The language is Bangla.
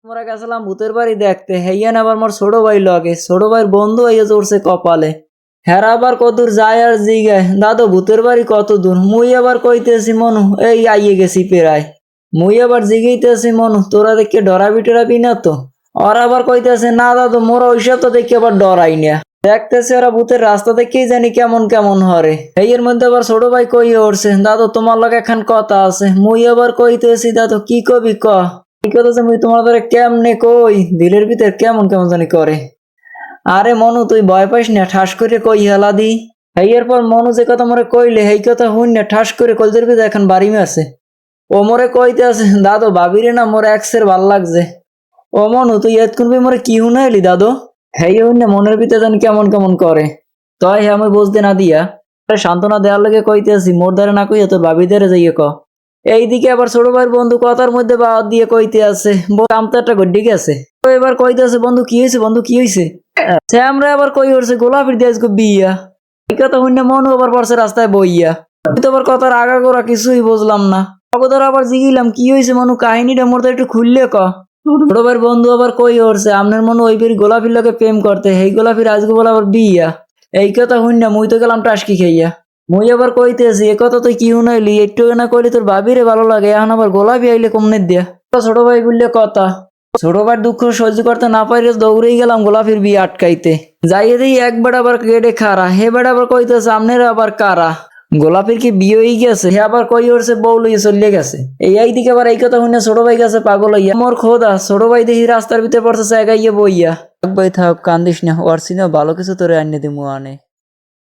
আমরা গেছিলাম ভূতের বাড়ি দেখতে, হেইয়ান আবার মোর ছোট ভাই লগে, ছোট ভাইয়ের বন্ধু হইয়া চড়ছে কপালে। হেরা আবার কতদূর যায় আর জিগায়, দাদু ভূতের বাড়ি কত দূর? মুই আবার কইতেছি মনু এই আইয়ে গেছি প্রায়। মুই আবার জিগাইতেছি মনু তোরা দেখে ডরাবি টরাবি না তো? ওরা আবার কইতেছে না দাদু মোরা ওইসব তো দেখে আবার ডরাই না। দেখতেছে ওরা ভূতের রাস্তা দেখেই জানি কেমন কেমন হরে। এর মধ্যে আবার ছোট ভাই কইয়ে উঠছে, দাদু তোমার লগে এখন কথা আছে। মুই আবার কইতেছি দাদু কি কবি ক। এই কথা যে মুই তোমার ধরে কেমনে কই, দিলের ভিতর কেমন কেমন জানি করে। আরে মনু তুই ভয় পাইস না, ঠাস করে কই হেলা দি। এরপর মনু যে কথা মোরে কইলে এই কথা হুন না ঠাস করে কলজের ভিতর এখন বাড়ি মারছে। ও মোরে কইতে আছে, দাদু ভাবিরে না মোর এক্সের ভাল লাগছে। ও মনু তুই এতক্ষণ মোরে কি হুনাইলি দাদু? হেই হইন না মনের ভিতরে জানি কেমন কেমন করে। তাই হে আমি বুঝতে না দিয়া সান্ত্বনা দেওয়ার লাগে কইতেছি, মোর দ্বারা না কইয়া তোর ভাবি দ্বারা যাইয়ে ক। এইদিকে আবার ছোট ভাইয়ের বন্ধু কথার মধ্যে বাদ দিয়ে কইতে আছে, কামটা একটা গড্ডি গেছে। তো এবার কইতে আছে, বন্ধু কি হয়েছে বন্ধু কি হয়েছে? শ্যামরা আবার কই উঠছে গোলাপির দিয়ে আজকে বিয়া। এই কথা শুনে মনু আবার পড়ছে রাস্তায় বইয়া। আমি তো আবার কথার আগা গোড়া কিছুই বুঝলাম না। অগোদর আবার জিগিলাম কি হয়েছে মনু, কাহিনীটা মোর তো একটু খুললে ক। ছোট ভাইয়ের বন্ধু আবার কই উঠছে, আপনার মনে ওই ফির গোলাপির লোকে প্রেম করতে, এই গোলাপির আজকে বলে আবার বিয়া। এই কথা শুনে মুই তো গেলাম টাসকি খাইয়া। মুই আবার কইতেছি এ কথা তুই কি শুনাইলি, একটু না কইলি তোর ভাবিরে ভালো লাগে, এখন আবার গোলাপি আইলে কমনে দিয়া। ছোট ভাই বললে কথা। ছোট ভাইয়ের দুঃখ সহ্য করতে না পাইলে দৌড়েই গেলাম গোলাপির বিয়ে আটকাইতে। যাইয়ে দিই এক বেড়া আবার গেটে খারা, হে বেড়া আবার কইতেছে আপনারা আবার কারা? গোলাপির কি বিয়ে হয়ে গেছে? হে আবার কই উঠছে বউ লইয়ে চলে গেছে। এইদিকে আবার এই কথা শুনে ছোট ভাই গেছে পাগল হইয়া। মোর খোদা, ছোট ভাই দেখি রাস্তার ভিতরে পড়ছে জায়গায় বইয়া। থাক ভাই থাক, কান্দিস না, ওর সিনেও ভালো কিছু তোরে আনিয়ে দিমু আনে।